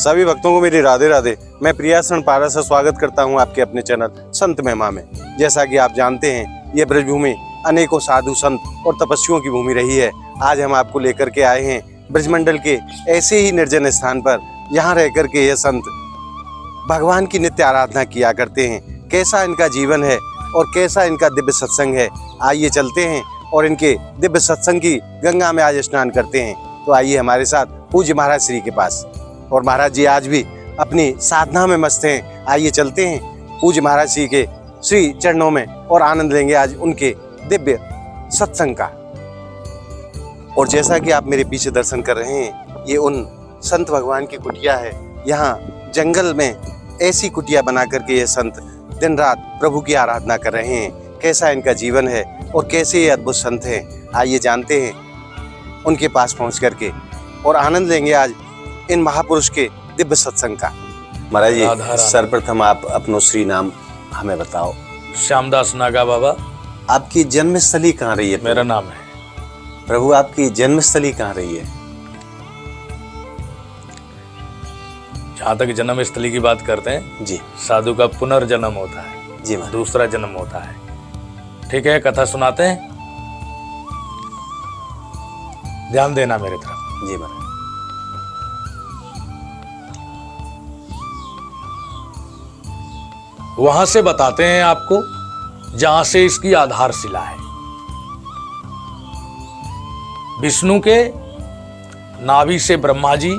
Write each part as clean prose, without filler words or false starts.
सभी भक्तों को मेरी राधे राधे। मैं प्रियासन पारा से स्वागत करता हूं आपके अपने चैनल संत महिमा में। जैसा कि आप जानते हैं, ये ब्रजभूमि अनेकों साधु संत और तपस्वियों की भूमि रही है। आज हम आपको लेकर के आए हैं ब्रजमंडल के ऐसे ही निर्जन स्थान पर, यहाँ रह कर के ये संत भगवान की नित्य आराधना किया करते हैं। कैसा इनका जीवन है और कैसा इनका दिव्य सत्संग है, आइए चलते हैं और इनके दिव्य सत्संग की गंगा में आज स्नान करते हैं। तो आइए हमारे साथ पूज्य महाराज श्री के पास। और महाराज जी आज भी अपनी साधना में मस्त हैं। आइए चलते हैं पूज्य महाराज श्री के श्री चरणों में और आनंद लेंगे आज उनके दिव्य सत्संग का। और जैसा कि आप मेरे पीछे दर्शन कर रहे हैं, ये उन संत भगवान की कुटिया है। यहाँ जंगल में ऐसी कुटिया बना करके ये संत दिन रात प्रभु की आराधना कर रहे हैं। कैसा इनका जीवन है और कैसे ये अद्भुत संत हैं, आइए जानते हैं उनके पास पहुंच करके और आनंद लेंगे आज इन महापुरुष के दिव्य सत्संग का। महाराज जी, सर्वप्रथम आप अपनो श्री नाम हमें बताओ। श्यामदास नागा बाबा। आपकी जन्मस्थली कहाँ रही है? मेरा नाम है प्रभु। आपकी जन्मस्थली कहाँ रही है? जहाँ तक जन्मस्थली की बात करते हैं जी, साधु का पुनर्जन्म होता है जी, दूसरा जन्म होता है। ठीक है, कथा सुनाते हैं, ध्यान देना मेरे तरफ। जी महाराज। वहां से बताते हैं आपको जहां से इसकी आधारशिला है। विष्णु के नाभि से ब्रह्मा जी,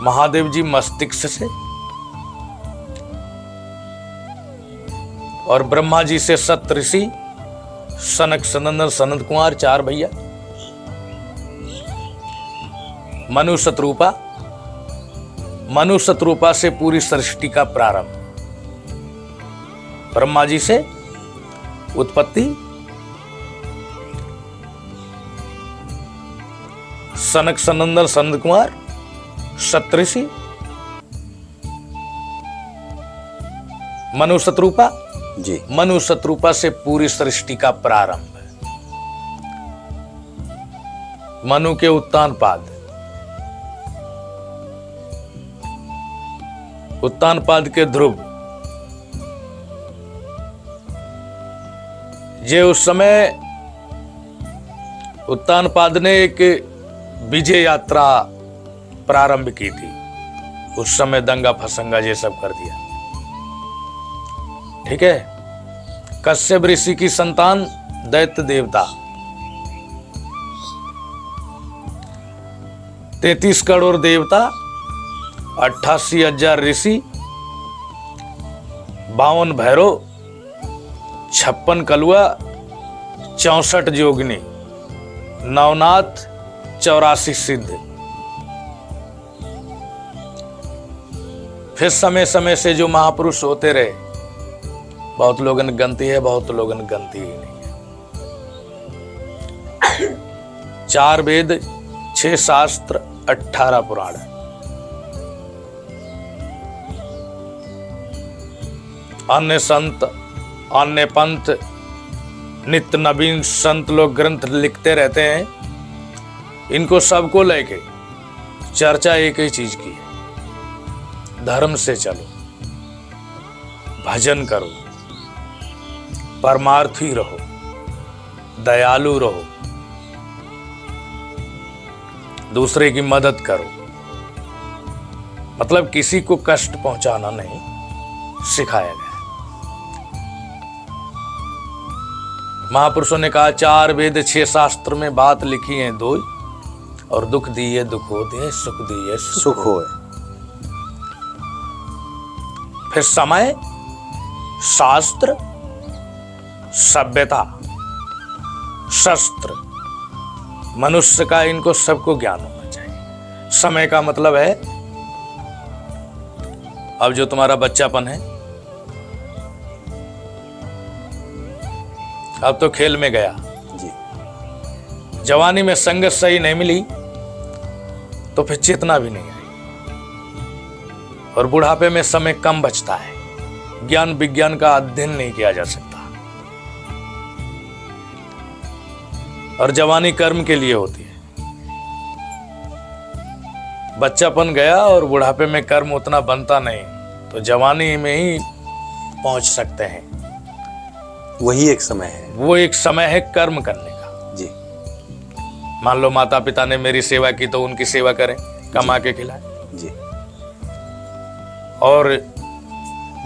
महादेव जी मस्तिष्क से, और ब्रह्मा जी से सत ऋषि, सनक सनंदन सनंद कुमार, 4 भैया, मनु शत्रुपा, मनु शत्रुपा से पूरी सृष्टि का प्रारंभ। ब्रह्मा जी से उत्पत्ति, सनक सनंदन सनंद कुमार, सप्तऋषि, मनु शत्रुपा जी, मनु शत्रुपा से पूरी सृष्टि का प्रारंभ। मनु के उत्तान पाद, उत्तान पाद के ध्रुव। ये उस समय उत्तान पाद ने एक विजय यात्रा प्रारंभ की थी। उस समय दंगा फसंगा ये सब कर दिया। ठीक है। कश्यप ऋषि की संतान दैत्य देवता, 33 करोड़ देवता, 88,000 ऋषि, 52 भैरव, 56 कलुआ, 64 जोगिनी, नवनाथ, 84 सिद्ध। फिर समय समय से जो महापुरुष होते रहे, बहुत लोगन गनती है, बहुत लोगन गनती ही नहीं है। 4 वेद, 6 शास्त्र, 18 पुराण। अन्य संत, अन्य पंथ, नित्य नवीन संत लोग ग्रंथ लिखते रहते हैं। इनको सबको लेके चर्चा एक ही चीज की है, धर्म से चलो, भजन करो, परमार्थी रहो, दयालु रहो, दूसरे की मदद करो। मतलब किसी को कष्ट पहुंचाना नहीं सिखाया गया। महापुरुषों ने कहा 4 वेद 6 शास्त्र में बात लिखी है 2, और दुख दिए दुख होते, सुख दिए सुख होए। फिर समय, शास्त्र, सभ्यता, शस्त्र, मनुष्य का इनको सबको ज्ञान होना चाहिए। समय का मतलब है, अब जो तुम्हारा बच्चापन है, अब तो खेल में गया जी। जवानी में संगत सही नहीं मिली तो फिर चेतना भी नहीं आई, और बुढ़ापे में समय कम बचता है, ज्ञान विज्ञान का अध्ययन नहीं किया जा सकता। और जवानी कर्म के लिए होती है, बच्चापन गया और बुढ़ापे में कर्म उतना बनता नहीं, तो जवानी में ही पहुंच सकते हैं। वही एक समय है। वो एक समय है कर्म करने का। जी। मान लो माता पिता ने मेरी सेवा की तो उनकी सेवा करें, कमा के खिलाएं। जी। और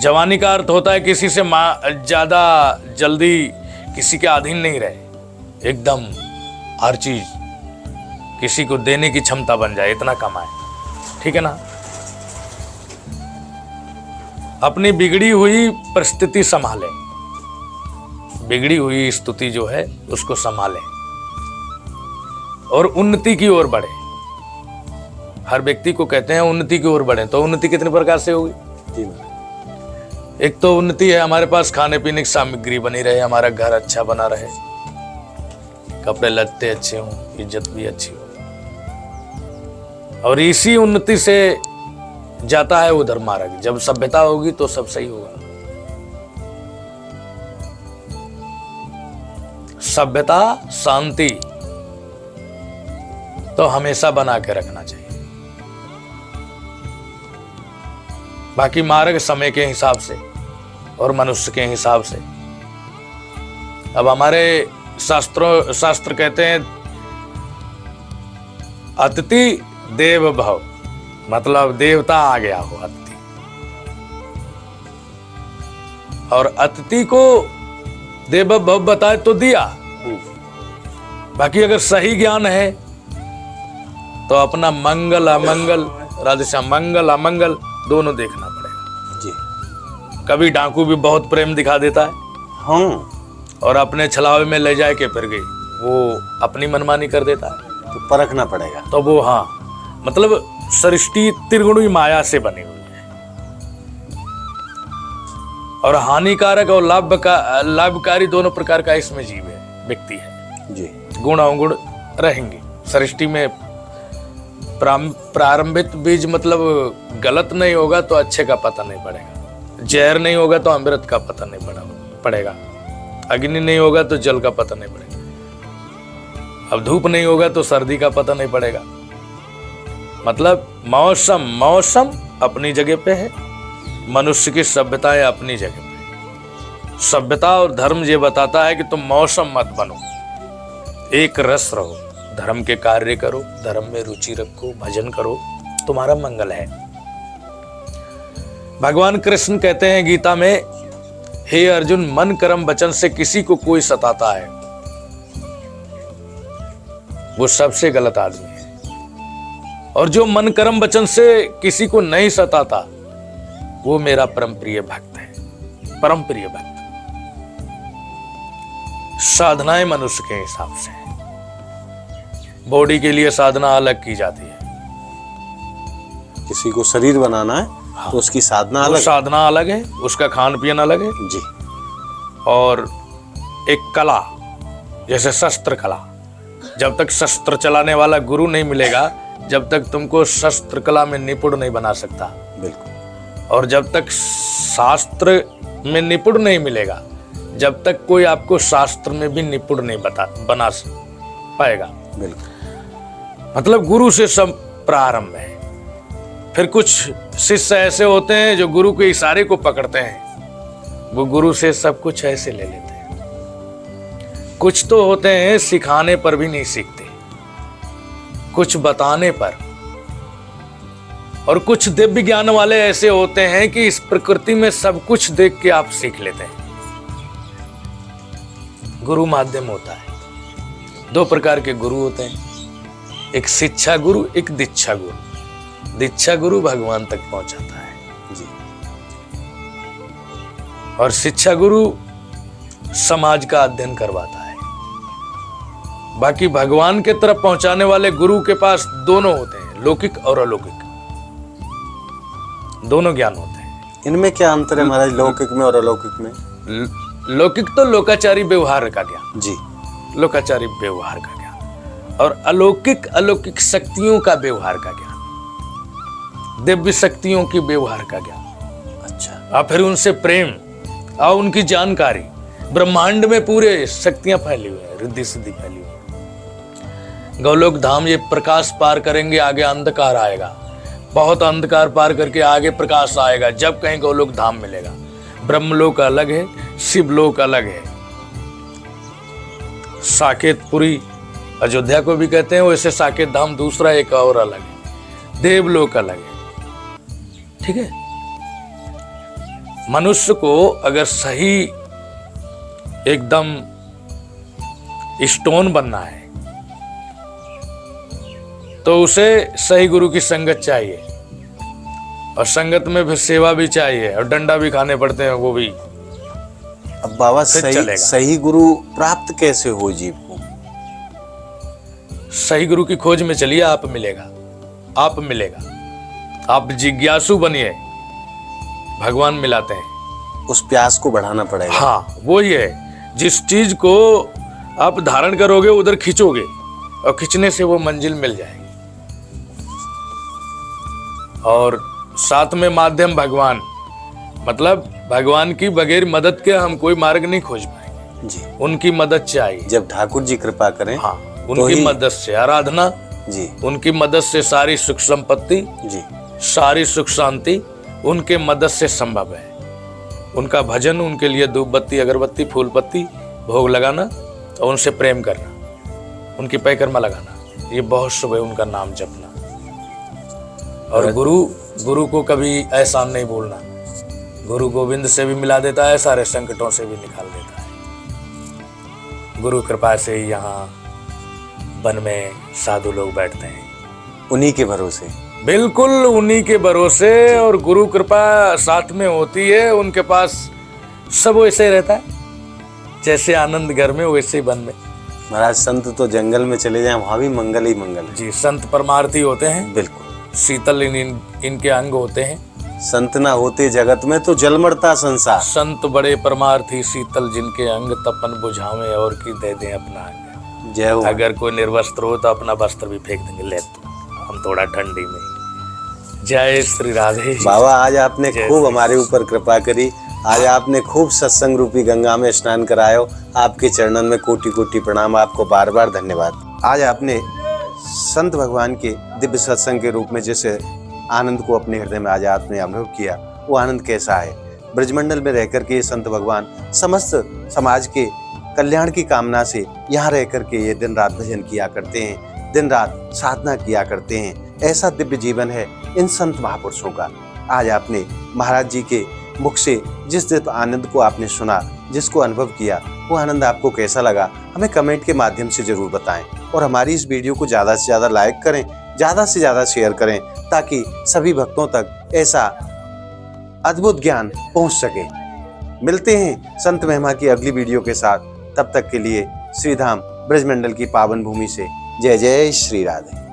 जवानी का अर्थ होता है किसी से ज्यादा जल्दी किसी के अधीन नहीं रहे, एकदम हर चीज किसी को देने की क्षमता बन जाए, इतना कमाए, ठीक है ना। अपनी बिगड़ी हुई परिस्थिति संभाले, बिगड़ी हुई स्थिति जो है उसको संभाले और उन्नति की ओर बढ़े। हर व्यक्ति को कहते हैं उन्नति की ओर बढ़े, तो उन्नति कितने प्रकार से होगी? जी। एक तो उन्नति है हमारे पास खाने पीने की सामग्री बनी रहे, हमारा घर अच्छा बना रहे, कपड़े लत्ते अच्छे हों, इज्जत भी अच्छी हो, और इसी उन्नति से जाता है उधर मार्ग। जब सभ्यता होगी तो सब सही होगा। सभ्यता शांति तो हमेशा बना के रखना चाहिए। बाकी मार्ग समय के हिसाब से और मनुष्य के हिसाब से। अब हमारे शास्त्र कहते हैं अतिथि देव भव, मतलब देवता आ गया हो अतिथि, और अतिथि को देव भव बताए तो दिया। बाकी अगर सही ज्ञान है तो अपना मंगल अमंगल, राधेश्याम, मंगल अमंगल दोनों देखना पड़ेगा। जी। कभी डाकू भी बहुत प्रेम दिखा देता है, हाँ, और अपने छलावे में ले जाए के फिर गई वो अपनी मनमानी कर देता है, तो परखना पड़ेगा। तो वो, हाँ, मतलब सृष्टि त्रिगुणी माया से बनी हुई है, और हानिकारक और लाभकारी दोनों प्रकार का इसमें जीव है, व्यक्ति है। जी। गुण अवगुण रहेंगे सृष्टि में। प्रारंभिक बीज मतलब गलत नहीं होगा तो अच्छे का पता नहीं पड़ेगा, जहर नहीं होगा तो अमृत का पता नहीं पड़ेगा, अग्नि नहीं होगा तो जल का पता नहीं पड़ेगा, अब धूप नहीं होगा तो सर्दी का पता नहीं पड़ेगा। मतलब मौसम अपनी जगह पे है, मनुष्य की सभ्यताएं अपनी जगह पे। सभ्यता और धर्म ये बताता है कि तुम मौसम मत बनो, एक रस रहो, धर्म के कार्य करो, धर्म में रुचि रखो, भजन करो, तुम्हारा मंगल है। भगवान कृष्ण कहते हैं गीता में, हे अर्जुन, मन कर्म वचन से किसी को कोई सताता है वो सबसे गलत आदमी है, और जो मन कर्म वचन से किसी को नहीं सताता वो मेरा परम प्रिय भक्त है। परम प्रिय भक्त। साधनाएं मनुष्य के हिसाब से है। बॉडी के लिए साधना अलग की जाती है, किसी को शरीर बनाना है, हाँ, तो उसकी साधना अलग, साधना अलग है, उसका खान पीन अलग है। जी। और एक कला, जैसे शस्त्र कला, जब तक शस्त्र चलाने वाला गुरु नहीं मिलेगा, जब तक तुमको शस्त्र कला में निपुण नहीं बना सकता। बिल्कुल। और जब तक शास्त्र में निपुण नहीं मिलेगा, जब तक कोई आपको शास्त्र में भी निपुण नहीं बना पाएगा। बिल्कुल। मतलब गुरु से सब प्रारंभ है। फिर कुछ शिष्य ऐसे होते हैं जो गुरु के इशारे को पकड़ते हैं, वो गुरु से सब कुछ ऐसे ले लेते हैं। कुछ तो होते हैं सिखाने पर भी नहीं सीखते, कुछ बताने पर, और कुछ दिव्य ज्ञान वाले ऐसे होते हैं कि इस प्रकृति में सब कुछ देख के आप सीख लेते हैं। गुरु माध्यम होता है। दो प्रकार के गुरु होते हैं, एक शिक्षा गुरु, एक दीक्षा गुरु। दीक्षा गुरु भगवान तक पहुंचाता है जी, और शिक्षा गुरु समाज का अध्ययन करवाता है। बाकी भगवान के तरफ पहुंचाने वाले गुरु के पास दोनों होते हैं, लौकिक और अलौकिक, दोनों ज्ञान होते हैं। इनमें क्या अंतर है महाराज, लौकिक में और अलौकिक में? लौकिक तो लोकाचारी व्यवहार का ज्ञान जी, लोकाचारी व्यवहार का ज्ञान, और अलौकिक शक्तियों का व्यवहार का ज्ञान, दिव्य शक्तियों की व्यवहार का ज्ञान। अच्छा। और फिर उनसे प्रेम और उनकी जानकारी। ब्रह्मांड में पूरे शक्तियां फैली हुई है, रिद्धि सिद्धि फैली हुई है। गौलोक धाम ये प्रकाश पार करेंगे, आगे अंधकार आएगा, बहुत अंधकार पार करके आगे प्रकाश आएगा जब कहीं गोलोक धाम मिलेगा। ब्रह्मलोक अलग है, शिवलोक अलग है। साकेतपुरी अयोध्या को भी कहते हैं, वैसे साकेत धाम दूसरा एक और अलग है, देवलोक अलग है। ठीक है, मनुष्य को अगर सही एकदम स्टोन बनना है तो उसे सही गुरु की संगत चाहिए, और संगत में फिर सेवा भी चाहिए, और डंडा भी खाने पड़ते हैं, वो भी। अब बाबा सही गुरु प्राप्त कैसे हो जीव को? सही गुरु की खोज में चलिए, आप मिलेगा, आप मिलेगा। आप जिज्ञासु बनिए, भगवान मिलाते हैं। उस प्यास को बढ़ाना पड़ेगा। हाँ, वो ही है, जिस चीज को आप धारण करोगे उधर खींचोगे, और खींचने से वो मंजिल मिल जाएगी। और साथ में माध्यम भगवान, मतलब भगवान की बगैर मदद के हम कोई मार्ग नहीं खोज पाएंगे जी। उनकी मदद चाहिए। जब ठाकुर जी कृपा करें, हाँ, उनकी मदद से आराधना जी, उनकी मदद से सारी सुख संपत्ति जी, सारी सुख शांति उनके मदद से संभव है। उनका भजन, उनके लिए धूप बत्ती अगरबत्ती फूल पत्ती भोग लगाना और उनसे प्रेम करना, उनकी परिक्रमा लगाना, ये बहुत शुभ है। उनका नाम जपना, और गुरु को कभी एहसान नहीं भूलना। गुरु गोविंद से भी मिला देता है, सारे संकटों से भी निकाल देता है। गुरु कृपा से ही यहाँ वन में साधु लोग बैठते हैं, उन्हीं के भरोसे, बिल्कुल उन्हीं के भरोसे। और गुरु कृपा साथ में होती है, उनके पास सब वैसे रहता है जैसे आनंद घर में वैसे ही वन में। महाराज संत तो जंगल में चले जाएं, वहां भी मंगल ही मंगल है जी। संत परमार्थी होते हैं, बिल्कुल शीतल इनके अंग होते हैं। संत ना होते जगत में तो जलमरता संसार। संत बड़े परमार्थी शीतल जिनके अंग, तपन बुझावे और की दे दें अपना अंग। जय हो। अगर कोई निर्वस्त्र हो तो अपना वस्त्र भी फेंक देंगे, ले तो हम थोड़ा ठंडी में। जय श्री राधे। बाबा आज आपने खूब हमारे ऊपर कृपा करी, आज आपने खूब सत्संग रूपी गंगा में स्नान करायो। आपके चरणन में कोटि कोटि प्रणाम, आपको बार बार धन्यवाद। आज आपने संत भगवान के दिव्य सत्संग के रूप में जैसे आनंद को अपने हृदय में आज आपने अनुभव किया, वो आनंद कैसा है। ब्रजमंडल में रहकर के संत भगवान समस्त समाज के कल्याण की कामना से यहाँ रह करके ये दिन रात भजन किया करते हैं, दिन रात साधना किया करते हैं। ऐसा दिव्य जीवन है इन संत महापुरुषों का। आज आपने महाराज जी के मुख से जिस दिव्य आनंद को आपने सुना, जिसको अनुभव किया, वो आनंद आपको कैसा लगा हमें कमेंट के माध्यम से जरूर बताएं। और हमारी इस वीडियो को ज़्यादा से ज़्यादा लाइक करें, ज़्यादा से ज़्यादा शेयर करें, ताकि सभी भक्तों तक ऐसा अद्भुत ज्ञान पहुंच सके। मिलते हैं संत महिमा की अगली वीडियो के साथ, तब तक के लिए श्रीधाम ब्रजमंडल की पावन भूमि से जय जय श्री राधे।